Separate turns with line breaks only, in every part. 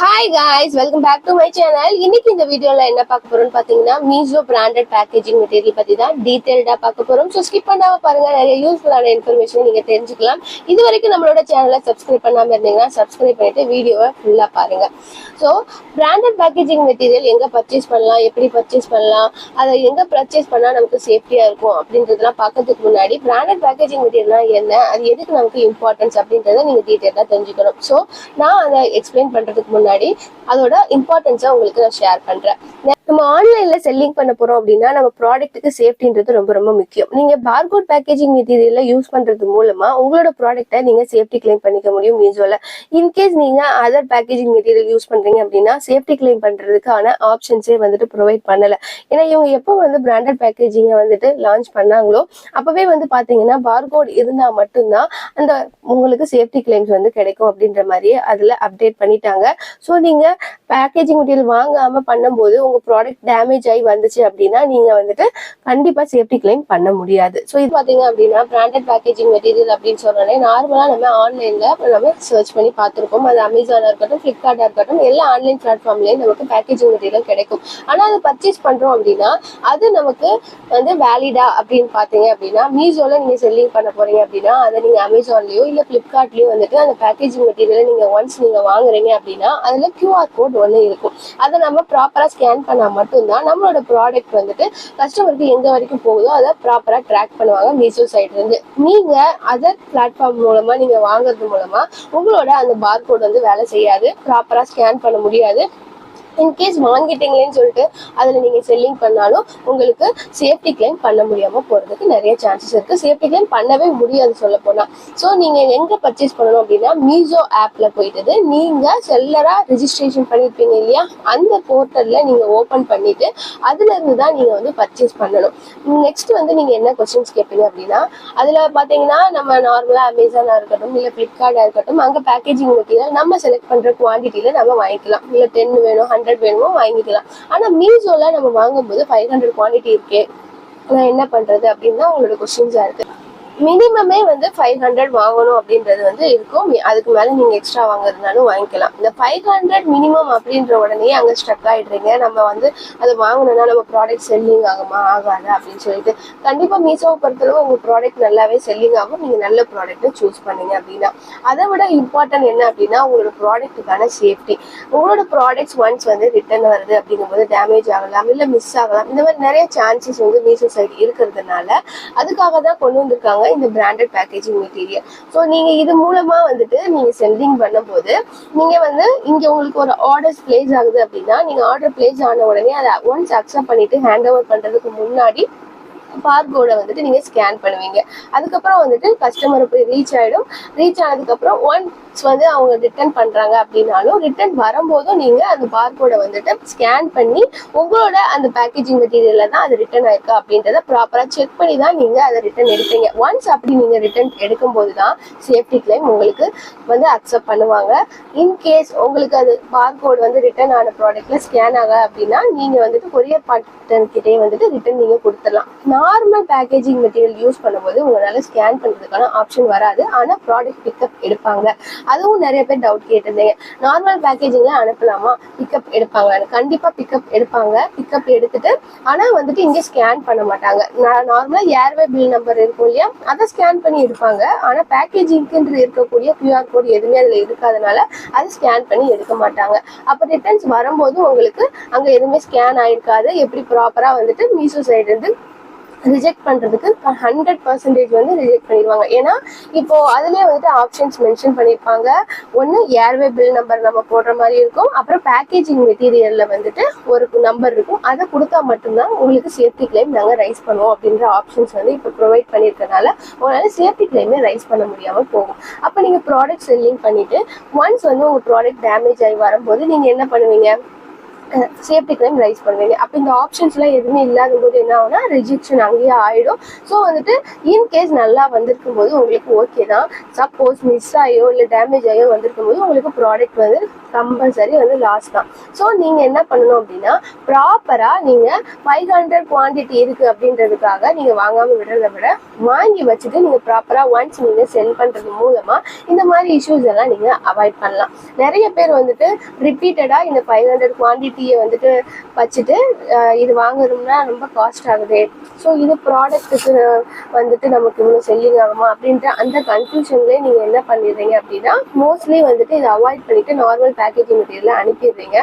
Hi guys, welcome back to my channel. இன்னைக்கு இந்த வீடியோல என்ன பார்க்க போறோம்னு பாத்தீங்கன்னா மீஷோ பிராண்டட் பேக்கேஜிங் மெட்டீரியல் பத்தி தான் டீடைல்டா பார்க்க போறோம். ஸோ ஸ்கிப் பண்ணாம பாருங்க, நிறைய யூஸ்ஃபுல்லான இன்ஃபர்மேஷன் நீங்க தெரிஞ்சுக்கலாம். இது வரைக்கும் நம்மளோட சேனலை சப்ஸ்கிரைப் பண்ணாம இருந்தீங்கன்னா சப்ஸ்கிரைப் பண்ணிட்டு வீடியோவை ஃபுல்லா பாருங்க. ஸோ பிராண்டட் பேக்கேஜிங் மெட்டீரியல் எங்க பர்ச்சேஸ் பண்ணலாம், எப்படி பர்ச்சேஸ் பண்ணலாம், அதை எங்க பர்ச்சேஸ் பண்ணா நமக்கு சேஃப்டியா இருக்கும் அப்படின்றதெல்லாம் பார்க்கறதுக்கு முன்னாடி பிராண்டட் பேக்கேஜிங் மெட்டீரியல்னா என்ன, அது எதுக்கு நமக்கு இம்பார்ட்டன்ஸ் அப்படின்றத நீங்க டீடைல்டா தெரிஞ்சுக்கணும். ஸோ நான் அதை எக்ஸ்பிளைன் பண்றதுக்கு முன்னாடி அதோட இம்பார்ட்டன்ஸை உங்களுக்கு நான் ஷேர் பண்றேன். நம்ம ஆன்லைன்ல செல்லிங் பண்ண போறோம் அப்படின்னா நம்ம ப்ராடக்ட்டுக்கு சேஃப்டின்றது ரொம்ப ரொம்ப முக்கியம். நீங்க பார்கோட் பேக்கேஜிங் மெட்டீரியல்ல யூஸ் பண்றது மூலமா உங்களோட ப்ராடக்ட்டை நீங்க சேஃப்டி கிளைம் பண்ணிக்க முடியும் மீஷோல. இன்கேஸ் நீங்க அதர் பேக்கேஜிங் மெட்டீரியல் யூஸ் பண்றீங்க அப்படின்னா சேஃப்டி கிளைம் பண்றதுக்கான ஆப்ஷன்ஸே வந்துட்டு ப்ரொவைட் பண்ணல. ஏன்னா இவங்க எப்போ பிராண்டட் பேக்கேஜிங்கை லான்ச் பண்ணாங்களோ அப்பவே பாத்தீங்கன்னா பார்கோட் இருந்தா மட்டும்தான் அந்த உங்களுக்கு சேஃப்டி கிளைம்ஸ் கிடைக்கும் அப்படின்ற மாதிரியே அதுல அப்டேட் பண்ணிட்டாங்க. ஸோ நீங்க பேக்கேஜிங் மெட்டீரியல் வாங்காம பண்ணும்போது உங்க ப்ராடக்ட் டேமேஜ் ஆகி வந்துச்சு அப்படின்னா நீங்க கண்டிப்பா சேஃப்டி கிளைம் பண்ண முடியாது. ஸோ இது பாத்தீங்க அப்படின்னா பிராண்டட் பேக்கேஜிங் மெட்டீரியல் அப்படின்னு சொன்னாலே நார்மலா நம்ம ஆன்லைன்ல நம்ம சர்ச் பண்ணி பார்த்திருப்போம். அது அமேசானா இருக்கட்டும், பிளிப்கார்ட்டா இருக்கட்டும், எல்லா ஆன்லைன் பிளாட்ஃபார்ம்லயும் நமக்கு பேக்கேஜிங் மெட்டீரியல் கிடைக்கும். ஆனா அதை பர்ச்சேஸ் பண்றோம் அப்படின்னா அது நமக்கு வேலிடா அப்படின்னு பாத்தீங்க அப்படின்னா மீஷோல நீங்க செல்லிங் பண்ண போறீங்க அப்படின்னா அதை நீங்க அமேசான்லயோ இல்ல பிளிப்கார்ட்லயோ அந்த பேக்கேஜிங் மெட்டீரியல் நீங்க ஒன்ஸ் நீங்க வாங்குறீங்க அப்படின்னா அதுல QR கோட் ஒன்று இருக்கும். அதை நம்ம ப்ராப்பரா ஸ்கேன் பண்ணா மட்டும்தான் நம்மளோட ப்ராடக்ட் கஸ்டமருக்கு எங்க வரைக்கும் போகுதோ அதை ப்ராப்பரா ட்ராக் பண்ணுவாங்க மீஷோ சைட்ல இருந்து. நீங்க அதர் பிளாட்ஃபார்ம் மூலமா நீங்க வாங்குறது மூலமா உங்களோட அந்த பார்கோட் வேலை செய்யாது, ப்ராப்பரா ஸ்கேன் பண்ண முடியாது. இன்கேஸ் வாங்கிட்டீங்களேன்னு சொல்லிட்டு அதில் நீங்கள் செல்லிங் பண்ணாலும் உங்களுக்கு சேஃப்டி கிளைம் பண்ண முடியாமல் போகிறதுக்கு நிறைய சான்சஸ் இருக்குது. சேஃப்டி கிளைம் பண்ணவே முடியாது சொல்ல போனால். ஸோ நீங்கள் எங்கே பர்ச்சேஸ் பண்ணணும் அப்படின்னா மீஷோ ஆப்பில் போயிட்டு நீங்கள் செல்லராக ரிஜிஸ்ட்ரேஷன் பண்ணியிருப்பீங்க இல்லையா, அந்த போர்ட்டலில் நீங்கள் ஓப்பன் பண்ணிவிட்டு அதுலேருந்து தான் நீங்கள் பர்ச்சேஸ் பண்ணணும். நெக்ஸ்ட் நீங்கள் என்ன கொஸ்டின்ஸ் கேட்பீங்க அப்படின்னா அதில் பார்த்தீங்கன்னா நம்ம நார்மலாக அமேசானாக இருக்கட்டும் இல்லை ஃப்ளிப்கார்ட்டாக இருக்கட்டும் அங்கே பேக்கேஜிங் மெட்டீரியல் நம்ம செலக்ட் பண்ணுற குவான்டிட்டியில் நம்ம வாங்கிக்கலாம். இல்லை 10 வேணும் 100 வேணுமோ வாங்கிக்கலாம். ஆனா மீஷோல நம்ம வாங்கும்போது 500 குவான்டிட்டி இருக்கே, நான் என்ன பண்றது அப்படின்னு உங்களோட கொஸ்டின்ஸா இருக்கு. மினிமமே 500 வாங்கணும் அப்படின்றது இருக்கும். அதுக்கு மேல நீங்க எக்ஸ்ட்ரா வாங்குறதுனாலும் வாங்கிக்கலாம். இந்த 500 மினிமம் அப்படின்ற உடனே அங்க ஸ்டக் ஆயிடுறீங்க. நம்ம அது வாங்கணும்னா நம்ம ப்ராடக்ட் செல்லிங் ஆகுமா ஆகாது அப்படின்னு சொல்லிட்டு கண்டிப்பா மீஷோவை பொறுத்தளவு உங்க ப்ராடக்ட் நல்லாவே செல்லிங் ஆகும். நீங்க நல்ல ப்ராடக்ட்டை சூஸ் பண்ணீங்க அப்படின்னா. அதை விட இம்பார்ட்டன்ட் என்ன அப்படின்னா உங்களோட ப்ராடக்ட்டுக்கான சேஃப்டி. உங்களோட ப்ராடக்ட்ஸ் ஒன்ஸ் ரிட்டர்ன் வருது அப்படிங்கும்போது டேமேஜ் ஆகலாம், இல்ல மிஸ் ஆகலாம். இந்த மாதிரி நிறைய சான்சஸ் மீஷோ சைடு இருக்கிறதுனால அதுக்காக தான் கொண்டு வந்திருக்காங்க இந்த பிராண்டட் பேக்கேஜிங் மெட்டீரியல். ஸோ நீங்க இது மூலமா நீங்க செல்லிங் பண்ணும்போது நீங்க இங்க உங்களுக்கு ஒரு ஆர்டர்ஸ் பிளேஸ் ஆகுது அப்படின்னா நீங்க ஆர்டர் பிளேஸ் ஆன உடனே அதை ஒன்ஸ் அக்செப்ட் பண்ணிட்டு ஹேண்ட் ஓவர் பண்றதுக்கு முன்னாடி பார்கோட நீங்க ஸ்கேன் பண்ணுவீங்க. அதுக்கப்புறம் கஸ்டமர் போய் ரீச் ஆயிடும். ரீச் ஆனதுக்கு அப்புறம் ஒன்ஸ் அவங்க ரிட்டர்ன் பண்றாங்க அப்படின்னாலும் ரிட்டர்ன் வரும்போதும் நீங்க அந்த பார்கோட ஸ்கேன் பண்ணி உங்களோட அந்த பேக்கேஜிங் மெட்டீரியல்ல தான் அது ரிட்டர்ன் ஆயிருக்கா அப்படின்றத ப்ராப்பரா செக் பண்ணி தான் நீங்க அதை ரிட்டர்ன் எடுப்பீங்க. ஒன்ஸ் அப்படி நீங்க ரிட்டர்ன் எடுக்கும் போதுதான் சேஃப்டி கிளைம் உங்களுக்கு அக்செப்ட் பண்ணுவாங்க. இன்கேஸ் உங்களுக்கு அது பார்கோட் ரிட்டர்ன் ஆன ப்ராடக்ட்ல ஸ்கேன் ஆக அப்படின்னா நீங்க கொரியர் பார்ட்னர் கிட்டே ரிட்டர்ன் நீங்க கொடுத்துடலாம். நார்மல் பேக்கேஜிங் மெட்டீரியல் யூஸ் பண்ணும்போது உங்களால ஸ்கேன் பண்றதுக்கான ஆப்ஷன் வராது. ஆனா ப்ராடக்ட் பிக்கப் எடுப்பாங்க. அதுவும் நிறைய பேர் டவுட் கேட்டிருந்தீங்க, நார்மல் பேக்கேஜிங்ல அனுப்பலாமா, பிக்கப் எடுப்பாங்க? கண்டிப்பா பிக்கப் எடுப்பாங்க. பிக்கப் எடுத்துட்டு ஆனா இங்க ஸ்கேன் பண்ண மாட்டாங்க. நார்மலா ஏர்வே பில் நம்பர் இருக்கும் இல்லையா, அதை ஸ்கேன் பண்ணி எடுப்பாங்க. ஆனா பேக்கேஜிங்க்கு இருக்கக்கூடிய QR கோட் எதுவுமே அதுல இருக்காதனால அதை ஸ்கேன் பண்ணி எடுக்க மாட்டாங்க. அப்ப ரிட்டர்ன்ஸ் வரும்போது உங்களுக்கு அங்க எதுவுமே ஸ்கேன் ஆயிருக்காது. எப்படி ப்ராப்பரா மீஷோ சைடு இருந்து ரிஜெக்ட் பண்றதுக்கு 100% ரிஜெக்ட் பண்ணிடுவாங்க. ஏன்னா இப்போ அதுலயே ஆப்ஷன்ஸ் மென்ஷன் பண்ணிருப்பாங்க. ஒன்னு ஏர்வே பில் நம்பர் நம்ம போடுற மாதிரி இருக்கும், அப்புறம் பேக்கேஜிங் மெட்டீரியல்ல ஒரு நம்பர் இருக்கும். அதை கொடுத்தா மட்டும்தான் உங்களுக்கு சேஃப்டி கிளைம் நாங்க ரைஸ் பண்ணுவோம் அப்படின்ற ஆப்ஷன்ஸ் இப்போ ப்ரொவைட் பண்ணிருக்கனால உங்களால சேஃப்டி கிளைமே ரைஸ் பண்ண முடியாம போகும். அப்ப நீங்க ப்ராடக்ட் செல்லிங் பண்ணிட்டு ஒன்ஸ் உங்க ப்ராடக்ட் டேமேஜ் ஆகி வரும்போது நீங்க என்ன பண்ணுவீங்க, சேஃப்டி கிளைம் ரைஸ் பண்ணுவீங்க. அப்போ இந்த ஆப்ஷன்ஸ்லாம் எதுவுமே இல்லாத போது என்ன ஆகும்னா ரிஜெக்ஷன் அங்கேயே ஆகிடும். ஸோ வந்துட்டு இன்கேஸ் நல்லா வந்திருக்கும் போது உங்களுக்கு ஓகே தான். சப்போஸ் மிஸ் ஆகியோ இல்லை டேமேஜ் ஆகியோ வந்திருக்கும் போது உங்களுக்கு ப்ராடக்ட் வந்து கம்பல்சரி வந்து லாஸ் தான். ஸோ நீங்கள் என்ன பண்ணணும் அப்படின்னா ப்ராப்பராக நீங்கள் 500 குவான்டிட்டி இருக்குது அப்படின்றதுக்காக நீங்கள் வாங்காமல் விடுறத விட வாங்கி வச்சுட்டு நீங்கள் ப்ராப்பராக ஒன்ஸ் நீங்கள் சென்ட் பண்ணுறது மூலமாக இந்த மாதிரி இஷ்யூஸ் எல்லாம் நீங்கள் அவாய்ட் பண்ணலாம். நிறைய பேர் வந்துட்டு ரிப்பீட்டடாக இந்த 500 குவான்டிட்டியை வந்துட்டு வச்சுட்டு இது வாங்கணும்னா ரொம்ப காஸ்ட் ஆகுது, ஸோ இது ப்ராடக்ட்டுக்கு வந்துட்டு நமக்கு இவ்வளோ செல்லிங் ஆகுமா அப்படின்ற அந்த கன்ஃபியூஷன்லேயே நீங்கள் என்ன பண்ணிடுறீங்க அப்படின்னா மோஸ்ட்லி வந்துட்டு இதை அவாய்ட் பண்ணிவிட்டு நார்மல் பேக்கேஜிங் மெட்டீரியல் அனுப்பிடுறீங்க.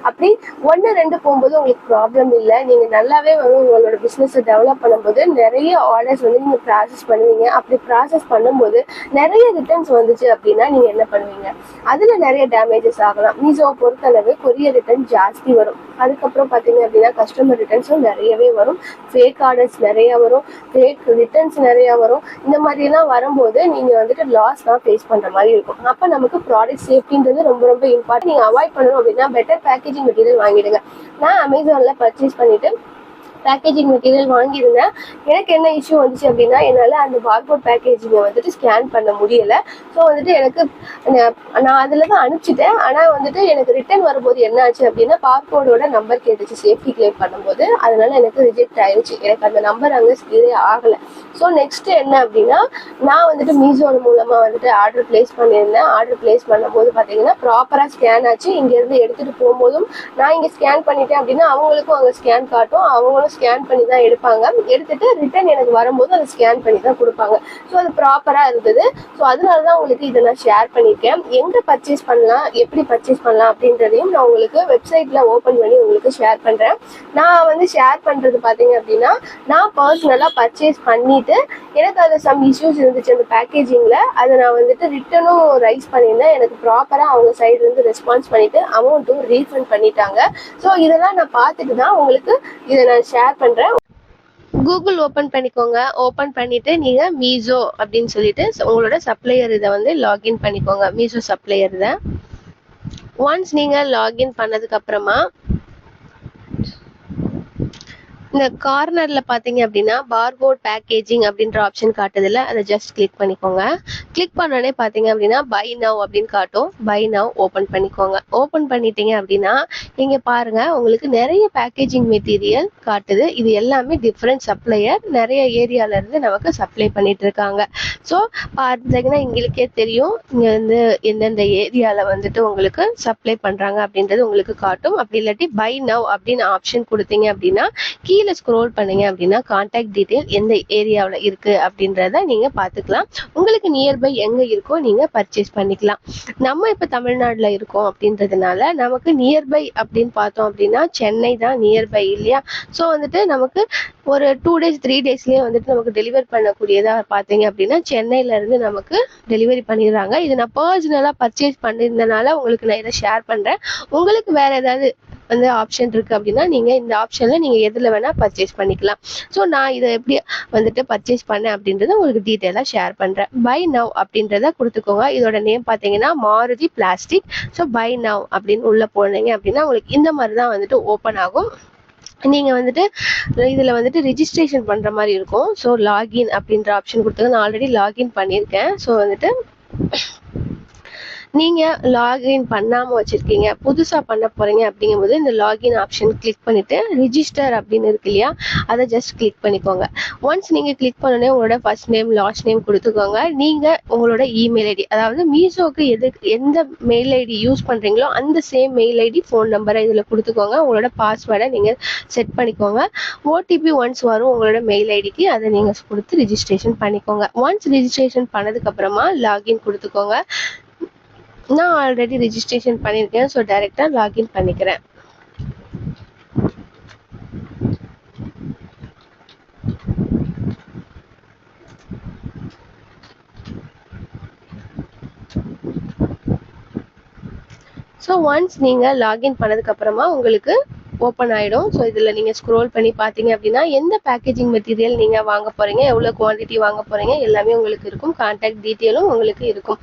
அப்படி 1-2 போகும்போது உங்களுக்கு ப்ராப்ளம் இல்லை. நீங்கள் நல்லாவே வந்து உங்களோட பிஸ்னஸை டெவலப் பண்ணும்போது நிறைய ஆர்டர்ஸ் வந்து நீங்கள் ப்ராசஸ் பண்ணுவீங்க. அப்படி ப்ராசஸ் பண்ணும்போது நிறைய ரிட்டர்ன்ஸ் வந்துச்சு அப்படின்னா நீங்கள் என்ன பண்ணுவீங்க, அதில் நிறைய டேமேஜஸ் ஆகலாம். மீஷோவை பொறுத்தளவு கொரியர் ரிட்டர்ன் ஜாஸ்தி வரும். அதுக்கப்புறம் பார்த்தீங்க அப்படின்னா கஸ்டமர் ரிட்டர்ன்ஸும் நிறையவே வரும், ஃபேக் ஆர்டர்ஸ் நிறைய வரும், ஃபேக் ரிட்டர்ன்ஸ் நிறையா வரும். இந்த மாதிரிலாம் வரும்போது நீங்கள் வந்துட்டு லாஸ் தான் ஃபேஸ் பண்ணுற மாதிரி இருக்கும். அப்போ நமக்கு ப்ராடக்ட் சேஃப்டின்றது ரொம்ப ரொம்ப இம்பார்ட்டன்ட். நீங்கள் அவாய்ட் பண்ணணும் அப்படின்னா பெட்டர் பேக்கேஜிங் மெட்டீரியல் வாங்கிடுங்க. நான் அமேசானில் பர்ச்சேஸ் பண்ணிவிட்டு பேக்கேஜிங் மெட்டீரியல் வாங்கியிருந்தேன். எனக்கு என்ன இஷ்யூ வந்துச்சு அப்படின்னா என்னால் அந்த பார்கோட் பேக்கேஜிங்கை வந்துட்டு ஸ்கேன் பண்ண முடியலை. ஸோ வந்துட்டு எனக்கு நான் அதில் தான் அனுப்பிச்சிட்டேன். ஆனால் வந்துட்டு எனக்கு ரிட்டர்ன் வரும்போது என்ன ஆச்சு அப்படின்னா பார்கோடோட நம்பர் கேட்டுச்சு சேஃப்டி கிளைம் பண்ணும்போது. அதனால எனக்கு ரிஜெக்ட் ஆயிடுச்சு. எனக்கு அந்த நம்பர் அங்கே ஸ்கிரே ஆகலை. ஸோ நெக்ஸ்ட் என்ன அப்படின்னா நான் வந்துட்டு மீஷோன் மூலமாக வந்துட்டு ஆர்டர் பிளேஸ் பண்ணியிருந்தேன். ஆர்டர் பிளேஸ் பண்ணும்போது பார்த்தீங்கன்னா ப்ராப்பராக ஸ்கேன் ஆச்சு. இங்கேருந்து எடுத்துகிட்டு போகும்போதும் நான் இங்கே ஸ்கேன் பண்ணிட்டேன் அப்படின்னா அவங்களுக்கும் அங்கே ஸ்கேன் காட்டும். அவங்களும் ஸ்கேன் பண்ணி தான் எடுப்பாங்க. எடுத்துட்டு ரிட்டர்ன் எனக்கு வரும்போது அதை ஸ்கேன் பண்ணி தான் கொடுப்பாங்க. ஸோ அது ப்ராப்பராக இருந்தது. ஸோ அதனால தான் உங்களுக்கு இதை நான் ஷேர் பண்ணியிருக்கேன். எங்கே பர்ச்சேஸ் பண்ணலாம், எப்படி பர்ச்சேஸ் பண்ணலாம் அப்படின்றதையும் நான் உங்களுக்கு வெப்சைட்டில் ஓப்பன் பண்ணி உங்களுக்கு ஷேர் பண்ணுறேன். நான் வந்து ஷேர் பண்ணுறது பார்த்தீங்க அப்படின்னா நான் பர்சனலாக பர்ச்சேஸ் பண்ணிவிட்டு எனக்கு அதில் சம் இஷ்யூஸ் இருந்துச்சு அந்த பேக்கேஜிங்கில். அதை நான் வந்துட்டு ரிட்டனும் ரைஸ் பண்ணியிருந்தேன். எனக்கு ப்ராப்பராக அவங்க சைட்லேருந்து ரெஸ்பான்ஸ் பண்ணிவிட்டு அமௌண்ட்டும் ரீஃபண்ட் பண்ணிட்டாங்க. ஸோ இதெல்லாம் நான் பார்த்துட்டு தான் உங்களுக்கு இதை நான் ஷேர் பண்றேன். கூகுள் ஓப்பன் பண்ணிக்கோங்க. ஓப்பன் பண்ணிட்டு நீங்க மீஷோ அப்படின்னு சொல்லிட்டு உங்களோட சப்ளையர் இதை வந்து லாகின் பண்ணிக்கோங்க. மீஷோ சப்ளையர் இதை ஒன்ஸ் நீங்க லாகின் பண்ணதுக்கு அப்புறமா இந்த கார்னர்ல பாத்தீங்க அப்படின்னா பார்கோட் பேக்கேஜிங் அப்படின்ற ஆப்ஷன் காட்டுதுல, அதை ஜஸ்ட் கிளிக் பண்ணிக்கோங்க. கிளிக் பண்ணோடனே பாத்தீங்க அப்படின்னா பை நவ் அப்படின்னு காட்டும். பை நவ் ஓப்பன் பண்ணிக்கோங்க. ஓப்பன் பண்ணிட்டீங்க அப்படின்னா இங்க பாருங்க உங்களுக்கு நிறைய பேக்கேஜிங் மெட்டீரியல் காட்டுது. இது எல்லாமே டிஃப்ரெண்ட் சப்ளையர் நிறைய ஏரியால இருந்து நமக்கு சப்ளை பண்ணிட்டு இருக்காங்க. ஸோ பார்த்தீங்கன்னா எங்களுக்கே தெரியும் இங்க வந்து எந்தெந்த ஏரியால வந்துட்டு உங்களுக்கு சப்ளை பண்றாங்க அப்படின்றது உங்களுக்கு காட்டும். அப்படி இல்லாட்டி பை நவ் அப்படின்னு ஆப்ஷன் கொடுத்தீங்க அப்படின்னா கீழே ஸ்க்ரோல் பண்ணீங்க அப்படின்னா கான்டாக்ட் டீடைல் எந்த ஏரியாவில் இருக்கு அப்படின்றத நீங்க பார்த்துக்கலாம். உங்களுக்கு நியர்பை எங்க இருக்கோ நீங்க பர்ச்சேஸ் பண்ணிக்கலாம். நம்ம இப்ப தமிழ்நாடுல இருக்கோம் அப்படின்றதுனால நமக்கு நியர்பை அப்படின்னு பார்த்தோம் அப்படின்னா சென்னை தான் நியர்பை இல்லையா. ஸோ வந்துட்டு நமக்கு ஒரு 2 days 3 daysலயே வந்துட்டு நமக்கு டெலிவரி பண்ணக்கூடியதா பார்த்தீங்க அப்படின்னா சென்னையில இருந்து நமக்கு டெலிவரி பண்ணிடுறாங்க. இது நான் பர்சனலா பர்ச்சேஸ் பண்ணியிருந்தனால உங்களுக்கு நான் இதை ஷேர் பண்றேன். உங்களுக்கு வேற ஏதாவது வந்து ஆப்ஷன் இருக்கு அப்படின்னா நீங்க இந்த ஆப்ஷன்ல நீங்க எதுல வேணா பர்ச்சேஸ் பண்ணிக்கலாம். ஸோ நான் இதை எப்படி வந்துட்டு பர்ச்சேஸ் பண்ணேன் அப்படின்றத உங்களுக்கு டீட்டெயிலா ஷேர் பண்றேன். பை நவ் அப்படின்றத கொடுத்துக்கோங்க. இதோட நேம் பாத்தீங்கன்னா Maruti plastic. So buy now அப்படின்னு உள்ள போனீங்க அப்படின்னா உங்களுக்கு இந்த மாதிரி தான் வந்துட்டு ஓப்பன் ஆகும். நீங்க வந்துட்டு இதுல வந்துட்டு ரிஜிஸ்ட்ரேஷன் பண்ற மாதிரி இருக்கும். ஸோ லாகின் அப்படின்ற ஆப்ஷன் கொடுத்துங்க. நான் ஆல்ரெடி லாகின் பண்ணியிருக்கேன். ஸோ வந்துட்டு நீங்க லாகின் பண்ணாம வச்சிருக்கீங்க, புதுசா பண்ண போறீங்க அப்படிங்கும்போது இந்த லாகின் ஆப்ஷன் கிளிக் பண்ணிட்டு ரிஜிஸ்டர் அப்படின்னு இருக்கு இல்லையா, அதை ஜஸ்ட் கிளிக் பண்ணிக்கோங்க. ஒன்ஸ் நீங்க கிளிக் பண்ணனே உங்களோட ஃபர்ஸ்ட் நேம் லாஸ்ட் நேம் கொடுத்துக்கோங்க. நீங்க உங்களோட இமெயில் ஐடி, அதாவது மீஷோக்கு எந்த மெயில் ஐடி யூஸ் பண்றீங்களோ அந்த சேம் மெயில் ஐடி ஃபோன் நம்பரை இதுல கொடுத்துக்கோங்க. உங்களோட பாஸ்வேர்டை நீங்க செட் பண்ணிக்கோங்க. ஓடிபி ஒன்ஸ் வரும் உங்களோட மெயில் ஐடிக்கு, அதை நீங்க கொடுத்து ரிஜிஸ்ட்ரேஷன் பண்ணிக்கோங்க. ஒன்ஸ் ரிஜிஸ்ட்ரேஷன் பண்ணதுக்கு அப்புறமா லாகின் கொடுத்துக்கோங்க. நான் ஆல்ரெடி ரிஜிஸ்ட்ரேஷன் பண்ணியிருக்கேன். ஸோ டைரெக்டாக லாகின் பண்ணிக்கிறேன். ஸோ ஒன்ஸ் நீங்கள் லாகின் பண்ணதுக்கு அப்புறமா உங்களுக்கு ஓப்பன் ஆகிடும். ஸோ இதில் நீங்கள் ஸ்க்ரோல் பண்ணி பார்த்தீங்க அப்படின்னா எந்த பேக்கேஜிங் மெட்டீரியல் நீங்கள் வாங்க போகிறீங்க, எவ்வளோ குவான்டிட்டி வாங்க போகிறீங்க எல்லாமே உங்களுக்கு இருக்கும். கான்டாக்ட் டீட்டெயிலும் உங்களுக்கு இருக்கும்.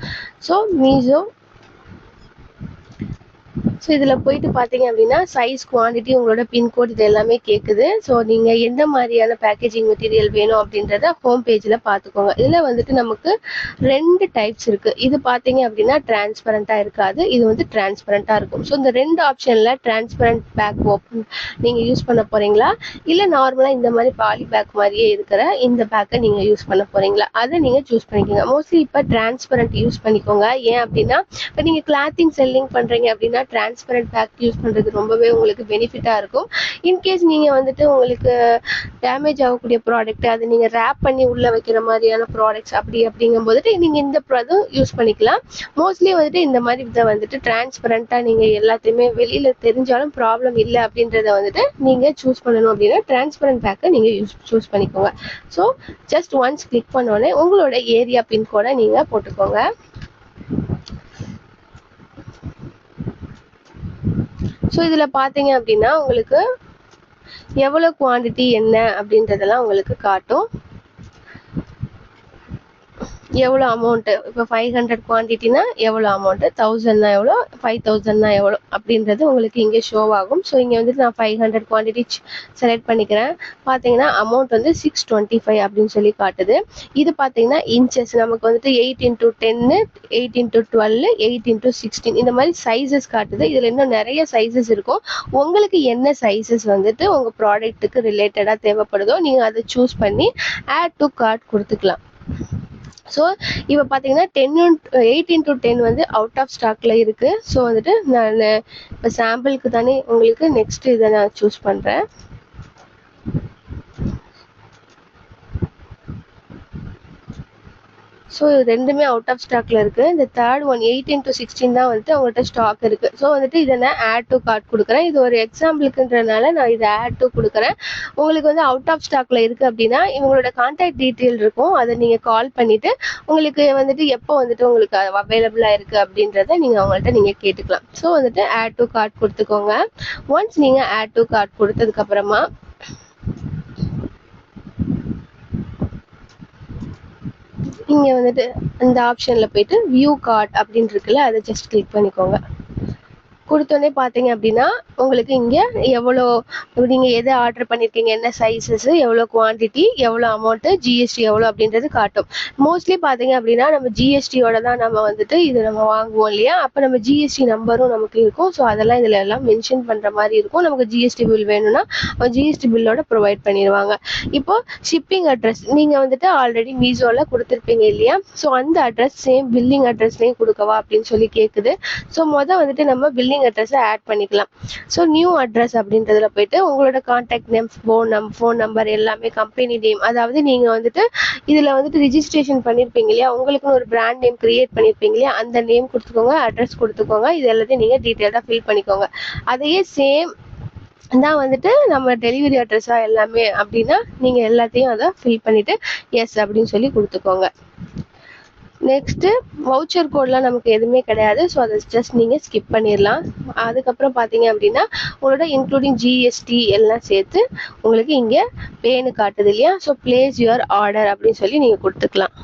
ஸோ மீஷோ ஸோ இதில் போயிட்டு பார்த்தீங்க அப்படின்னா சைஸ், குவான்டிட்டி, உங்களோட பின்கோட் இது எல்லாமே கேட்குது. ஸோ நீங்கள் எந்த மாதிரியான பேக்கேஜிங் மெட்டீரியல் வேணும் அப்படின்றத ஹோம் பேஜில் பார்த்துக்கோங்க. இதில் வந்துட்டு நமக்கு 2 டைப்ஸ் இருக்குது. இது பார்த்தீங்க அப்படின்னா டிரான்ஸ்பரண்ட்டாக இருக்காது, இது வந்து டிரான்ஸ்பரண்ட்டாக இருக்கும். ஸோ இந்த 2 ஆப்ஷனில் டிரான்ஸ்பரண்ட் பேக் ஓப்பன் நீங்கள் யூஸ் பண்ண போகிறீங்களா, இல்லை நார்மலாக இந்த மாதிரி பாலி பேக் மாதிரியே இருக்கிற இந்த பேக்கை நீங்கள் யூஸ் பண்ண போகிறீங்களா, அதை நீங்கள் சூஸ் பண்ணிக்கோங்க. மோஸ்ட்லி இப்போ டிரான்ஸ்பரண்ட் யூஸ் பண்ணிக்கோங்க. ஏன் அப்படின்னா இப்போ நீங்கள் கிளாத்திங் செல்லிங் பண்ணுறீங்க அப்படின்னா டிரான்ஸ்பரண்ட் பேக் யூஸ் பண்ணுறது ரொம்பவே உங்களுக்கு பெனிஃபிட்டாக இருக்கும். இன்கேஸ் நீங்கள் வந்துட்டு உங்களுக்கு டேமேஜ் ஆகக்கூடிய ப்ராடக்ட் அதை நீங்கள் ரேப் பண்ணி உள்ளே வைக்கிற மாதிரியான ப்ராடக்ட்ஸ் அப்படிங்கும் போதுட்டு நீங்கள் இந்த இதுவும் யூஸ் பண்ணிக்கலாம். மோஸ்ட்லி வந்துட்டு இந்த மாதிரி இதை வந்துட்டு டிரான்ஸ்பரண்ட்டாக நீங்கள் எல்லாத்தையுமே வெளியில் தெரிஞ்சாலும் ப்ராப்ளம் இல்லை அப்படின்றத வந்துட்டு நீங்கள் சூஸ் பண்ணணும் அப்படின்னா டிரான்ஸ்பரண்ட் பேக்கை நீங்கள் சூஸ் பண்ணிக்கோங்க. ஸோ ஜஸ்ட் ஒன்ஸ் கிளிக் பண்ணோடனே உங்களோட ஏரியா பின்கோடை நீங்கள் போட்டுக்கோங்க. ஸோ இதில் பார்த்தீங்க அப்படின்னா உங்களுக்கு எவ்வளோ குவான்டிட்டி என்ன அப்படின்றதெல்லாம் உங்களுக்கு காட்டும். எவ்வளோ அமௌண்ட்டு, இப்போ 500 குவான்டிட்டினா எவ்வளோ அமௌண்ட்டு, 1000னா எவ்வளோ, 5000னா எவ்வளோ அப்படின்றது உங்களுக்கு இங்கே ஷோ ஆகும். ஸோ இங்கே வந்துட்டு நான் 500 குவான்டிட்டி செலக்ட் பண்ணிக்கிறேன். பார்த்தீங்கன்னா அமௌண்ட் வந்து 625 அப்படின்னு சொல்லி காட்டுது. இது பார்த்தீங்கன்னா இன்ச்சஸ், நமக்கு வந்துட்டு 8x10, 8x12, 8x16 இந்த மாதிரி சைஸஸ் காட்டுது. இதில் இன்னும் நிறைய சைஸஸ் இருக்கும். உங்களுக்கு என்ன சைஸஸ் வந்துட்டு உங்கள் ப்ராடக்ட்டுக்கு ரிலேட்டடாக தேவைப்படுதோ நீங்கள் அதை சூஸ் பண்ணி ஆட் டு கார்ட் கொடுத்துக்கலாம். ஸோ இப்போ பார்த்தீங்கன்னா 8x10 வந்து அவுட் ஆஃப் ஸ்டாக்ல இருக்கு. ஸோ வந்துட்டு நான் இப்போ சாம்பிளுக்கு தானே உங்களுக்கு நெக்ஸ்ட் இதை நான் சூஸ் பண்ணுறேன். ஸோ ரெண்டுமே அவுட் ஆஃப் ஸ்டாக்ல இருக்கு. இந்த தேர்ட் ஒன் 8x16 தான் வந்துட்டு அவங்கள்ட்ட ஸ்டாக் இருக்கு. ஸோ வந்துட்டு இதை நான் ஆட் டு கார்ட் கொடுக்குறேன். இது ஒரு எக்ஸாம்பிளுக்குன்றதுனால நான் இதை ஆட் டு கொடுக்குறேன். உங்களுக்கு வந்து அவுட் ஆஃப் ஸ்டாக்ல இருக்கு அப்படின்னா இவங்களோட கான்டாக்ட் டீட்டெயில் இருக்கும், அதை நீங்க கால் பண்ணிட்டு உங்களுக்கு வந்துட்டு எப்போ வந்துட்டு உங்களுக்கு அவைலபிளா இருக்கு அப்படின்றத நீங்க அவங்கள்ட்ட நீங்க கேட்டுக்கலாம். ஸோ வந்துட்டு ஆட் டு கார்ட் கொடுத்துக்கோங்க. ஒன்ஸ் நீங்க ஆட் டு கார்ட் கொடுத்ததுக்கு அப்புறமா இங்க வந்துட்டு இந்த ஆப்ஷன்ல போயிட்டு வியூ கார்ட் அப்படின்னு இருக்குல்ல, அதை ஜஸ்ட் கிளிக் பண்ணிக்கோங்க. கொடுத்தோடனே பார்த்தீங்க அப்படின்னா உங்களுக்கு இங்கே எவ்வளோ நீங்கள் எதை ஆர்டர் பண்ணியிருக்கீங்க, என்ன சைஸஸ், எவ்வளோ குவான்டிட்டி, எவ்வளோ அமௌண்ட்டு, ஜிஎஸ்டி எவ்வளோ அப்படின்றது காட்டும். மோஸ்ட்லி பார்த்தீங்க அப்படின்னா நம்ம ஜிஎஸ்டியோட தான் நம்ம வந்துட்டு இது நம்ம வாங்குவோம் இல்லையா, அப்போ நம்ம ஜிஎஸ்டி நம்பரும் நமக்கு இருக்கும். ஸோ அதெல்லாம் இதில் எல்லாம் மென்ஷன் பண்ணுற மாதிரி இருக்கும். நமக்கு ஜிஎஸ்டி பில் வேணும்னா ஜிஎஸ்டி பில்லோட ப்ரொவைட் பண்ணிடுவாங்க. இப்போ ஷிப்பிங் அட்ரஸ் நீங்கள் வந்துட்டு ஆல்ரெடி மீஷோவில் கொடுத்துருப்பீங்க இல்லையா, ஸோ அந்த அட்ரஸ் சேம் பில்லிங் அட்ரஸ்லேயும் கொடுக்கவா அப்படின்னு சொல்லி கேட்குது. ஸோ வந்துட்டு நம்ம பில்லிங் அட்ரஸை ஆட் பண்ணிக்கலாம். ஸோ நியூ அட்ரஸ் அப்படின்றதுல போயிட்டு உங்களோட கான்டாக்ட் நேம், ஃபோன் நம்பர் எல்லாமே, கம்பெனி நேம், அதாவது நீங்க வந்துட்டு இதுல வந்துட்டு ரிஜிஸ்ட்ரேஷன் பண்ணிருப்பீங்க இல்லையா, உங்களுக்குன்னு ஒரு பிராண்ட் நேம் கிரியேட் பண்ணிருப்பீங்க இல்லையா, அந்த நேம் கொடுத்துக்கோங்க, அட்ரஸ் கொடுத்துக்கோங்க. இது எல்லாத்தையும் நீங்க டீட்டெயிலாக ஃபில் பண்ணிக்கோங்க. அதையே சேம் தான் வந்துட்டு நம்ம டெலிவரி அட்ரஸா எல்லாமே அப்படின்னா நீங்க எல்லாத்தையும் அதை ஃபில் பண்ணிட்டு எஸ் அப்படின்னு சொல்லி கொடுத்துக்கோங்க. நெக்ஸ்ட்டு வவுச்சர் கோட்லாம் நமக்கு எதுவுமே கிடையாது. ஸோ அதை ஜஸ்ட் நீங்கள் ஸ்கிப் பண்ணிடலாம். அதுக்கப்புறம் பார்த்தீங்க அப்படின்னா உங்களோட இன்க்ளூடிங் ஜிஎஸ்டி எல்லாம் சேர்த்து உங்களுக்கு இங்கே பேனு காட்டுது இல்லையா, ஸோ பிளேஸ் யுவர் ஆர்டர் அப்படின்னு சொல்லி நீங்கள் கொடுத்துக்கலாம்.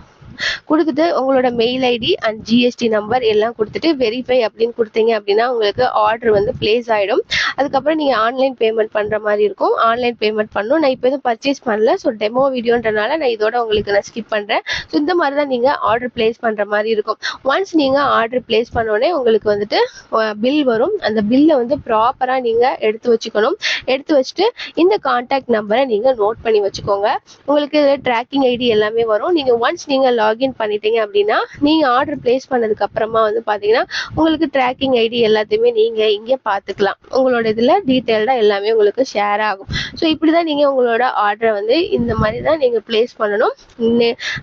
கொடுத்துட்டு உங்களோட mail ID and GST number எல்லாம் கொடுத்துட்டு வெரிஃபை அப்படின்னு கொடுத்தீங்க அப்படின்னா உங்களுக்கு ஆர்டர் வந்து பிளேஸ் ஆகிடும். அதுக்கப்புறம் நீங்கள் ஆன்லைன் பேமெண்ட் பண்ணுற மாதிரி இருக்கும். ஆன்லைன் பேமெண்ட் பண்ணணும். நான் இப்போ எதுவும் பர்ச்சேஸ் பண்ணல, ஸோ டெமோ வீடியோன்றனால நான் இதோட உங்களுக்கு நான் ஸ்கிப் பண்ணுறேன். ஸோ இந்த மாதிரி தான் நீங்கள் ஆர்டர் பிளேஸ் பண்ணுற மாதிரி இருக்கும். ஒன்ஸ் நீங்கள் ஆர்டர் பிளேஸ் பண்ணோடனே உங்களுக்கு வந்துட்டு பில் வரும். அந்த பில்லை வந்து ப்ராப்பராக நீங்கள் எடுத்து வச்சுக்கணும். எடுத்து வச்சுட்டு இந்த கான்டாக்ட் நம்பரை நீங்கள் நோட் பண்ணி வச்சுக்கோங்க. உங்களுக்கு ட்ராக்கிங் ஐடி எல்லாமே வரும். நீங்கள் ஒன்ஸ் நீங்கள் லாகின் பண்ணிட்டீங்க அப்படின்னா நீங்க ஆர்டர் பிளேஸ் பண்ணதுக்கு அப்புறமா வந்து பாத்தீங்கன்னா உங்களுக்கு ட்ராக்கிங் ஐடி எல்லாத்தையுமே நீங்க இங்கே பார்த்துக்கலாம். உங்களோட இதுல டீட்டெயில்டா எல்லாமே உங்களுக்கு ஷேர் ஆகும். ஸோ இப்படிதான் நீங்க உங்களோட ஆர்டரை வந்து இந்த மாதிரி தான் நீங்க பிளேஸ் பண்ணணும்.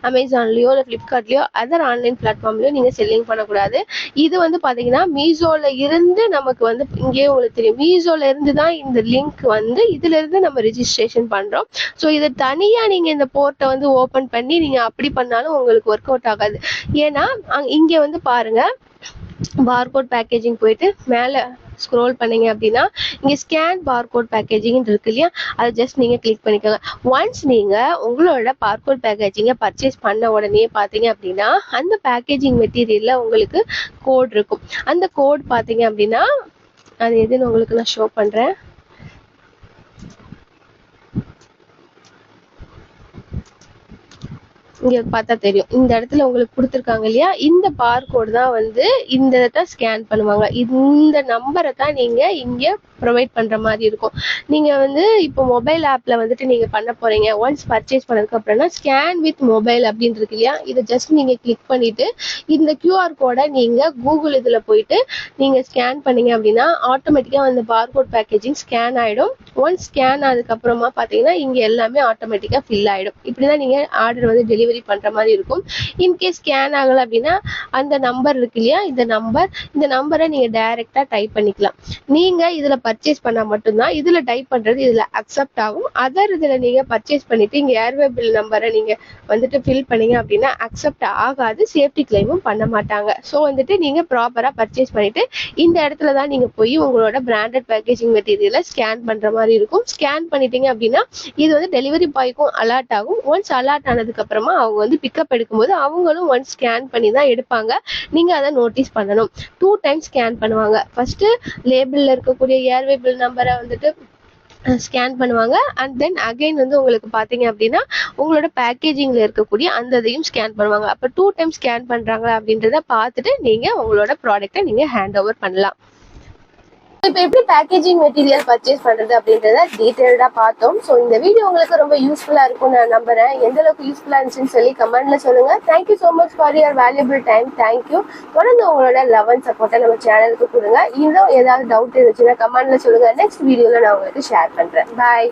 அமேசான்லயோ இல்லை ஃப்ளிப்கார்ட்லயோ அதர் ஆன்லைன் பிளாட்ஃபார்ம்லயோ நீங்க செல்லிங் பண்ணக்கூடாது. இது வந்து பாத்தீங்கன்னா மீஷோல இருந்து நமக்கு வந்து இங்கேயே உங்களுக்கு தெரியும், மீஷோல இருந்து தான் இந்த லிங்க் வந்து இதுல இருந்து நம்ம ரிஜிஸ்ட்ரேஷன் பண்றோம். ஸோ இதை தனியா நீங்க இந்த போர்ட்டை வந்து ஓபன் பண்ணி நீங்க அப்படி பண்ணாலும் உங்களுக்கு ஒர்க் அவுட் ஆகாது. ஏன்னா இங்க வந்து பாருங்க, பார்கோட் பேக்கேஜிங் போயிட்டு மேல ஸ்க்ரோல் பண்ணீங்க அப்படின்னா இங்க ஸ்கேன் பார்கோட் பேக்கேஜிங் இருக்கு இல்லையா, அதை ஜஸ்ட் நீங்க கிளிக் பண்ணிக்கோங்க. ஒன்ஸ் நீங்க உங்களோட பார்கோட் பேக்கேஜிங்கை பர்ச்சேஸ் பண்ண உடனே பாத்தீங்க அப்படின்னா அந்த பேக்கேஜிங் மெட்டீரியல்ல உங்களுக்கு கோட் இருக்கும். அந்த கோட் பாத்தீங்க அப்படின்னா அது எதுன்னு உங்களுக்கு நான் ஷோ பண்றேன். இங்க பார்த்தா தெரியும். இந்த இடத்துல உங்களுக்கு கொடுத்துருக்காங்க இல்லையா, இந்த பார்கோடு தான் வந்து இந்த இடத்த ஸ்கேன் பண்ணுவாங்க. இந்த நம்பரை தான் நீங்க இங்க ப்ரொவைட் பண்ற மாதிரி இருக்கும். நீங்க வந்து இப்போ மொபைல் ஆப்ல வந்துட்டு நீங்க பண்ண போறீங்க. ஒன்ஸ் பர்ச்சேஸ் பண்ணதுக்கு அப்புறம்னா ஸ்கேன் வித் மொபைல் அப்படின்னு இருக்கு இல்லையா, இதை ஜஸ்ட் நீங்க கிளிக் பண்ணிட்டு இந்த கியூஆர் கோடை நீங்க கூகுள் இதுல போயிட்டு நீங்க ஸ்கேன் பண்ணீங்க அப்படின்னா ஆட்டோமேட்டிக்கா அந்த பார்கோட் பேக்கேஜிங் ஸ்கேன் ஆயிடும். ஒன்ஸ் ஸ்கேன் ஆனதுக்கு அப்புறமா பாத்தீங்கன்னா இங்க எல்லாமே ஆட்டோமேட்டிக்கா ஃபில் ஆயிடும். இப்படிதான் நீங்க ஆர்டர் வந்து டெலிவரி பண்ற மாதிரி இருக்கும். இன்கேஸ் ஸ்கேன் ஆகல அப்படின்னா அந்த நம்பர் இருக்கு இல்லையா, இந்த நம்பரை நீங்க டைரக்டா டைப் பண்ணிக்கலாம். நீங்க இதுல பர்ச்சேஸ் பண்ணா மட்டும்தான் இதுல டைப் பண்றது இதுல அக்செப்ட் ஆகும். அதர் இதுல நீங்க பர்ச்சேஸ் பண்ணிட்டு இங்க ஏர்வே பில் நம்பரை நீங்க வந்துட்டு ஃபில் பண்ணீங்க அப்படின்னா அக்செப்ட் ஆகாது, சேஃப்டி கிளைமும் பண்ண மாட்டாங்க. ஸோ வந்துட்டு நீங்க ப்ராப்பரா பர்ச்சேஸ் பண்ணிட்டு இந்த இடத்துல தான் நீங்க போய் உங்களோட பிராண்டட் பேக்கேஜிங் மெட்டீரியலை ஸ்கேன் பண்ற மாதிரி இருக்கும். ஸ்கேன் பண்ணிட்டீங்க அப்படின்னா இது வந்து டெலிவரி பாய்க்கும் அலர்ட் ஆகும். ஒன்ஸ் அலர்ட் ஆனதுக்கு அப்புறமா அவங்க வந்து பிக்கப் எடுக்கும்போது அவங்களும் ஒன்ஸ் ஸ்கேன் பண்ணி தான் எடுப்பாங்க. நீங்க அதை நோட்டீஸ் பண்ணணும். 2 டைம்ஸ் ஸ்கேன் பண்ணுவாங்க. ஃபர்ஸ்ட் லேபிள்ல இருக்கக்கூடிய ஏர்வே பில் நம்பரை வந்துட்டு ஸ்கேன் பண்ணுவாங்க. அண்ட் தென் அகைன் வந்து உங்களுக்கு பாத்தீங்க அப்படின்னா உங்களோட பேக்கேஜிங்ல இருக்கக்கூடிய அந்த இதையும் ஸ்கேன் பண்ணுவாங்க. அப்ப 2 டைம்ஸ் ஸ்கேன் பண்றாங்க அப்படின்றத பார்த்துட்டு நீங்க உங்களோட ப்ராடக்ட்டை நீங்க ஹேண்ட் ஓவர் பண்ணலாம். இப்போ எப்படி பேக்கேஜிங் மெட்டீரியல் பர்ச்சேஸ் பண்றது அப்படின்றத டீடைல்டா பார்த்தோம். ஸோ இந்த வீடியோ உங்களுக்கு ரொம்ப யூஸ்ஃபுல்லா இருக்கும் நான் நம்புறேன். எந்த அளவுக்கு யூஸ்ஃபுல்லா இருந்துச்சுன்னு சொல்லி கமெண்ட்ல சொல்லுங்க. Thank you so much for your valuable time. Thank you. தொடர்ந்து உங்களோட லவ் அண்ட் சப்போர்ட்டை நம்ம சேனலுக்கு கொடுங்க. இன்னும் ஏதாவது டவுட் இருந்துச்சுன்னா கமெண்ட்ல சொல்லுங்க. நெக்ஸ்ட் வீடியோல நான் உங்களுக்கு ஷேர் பண்றேன். பாய்.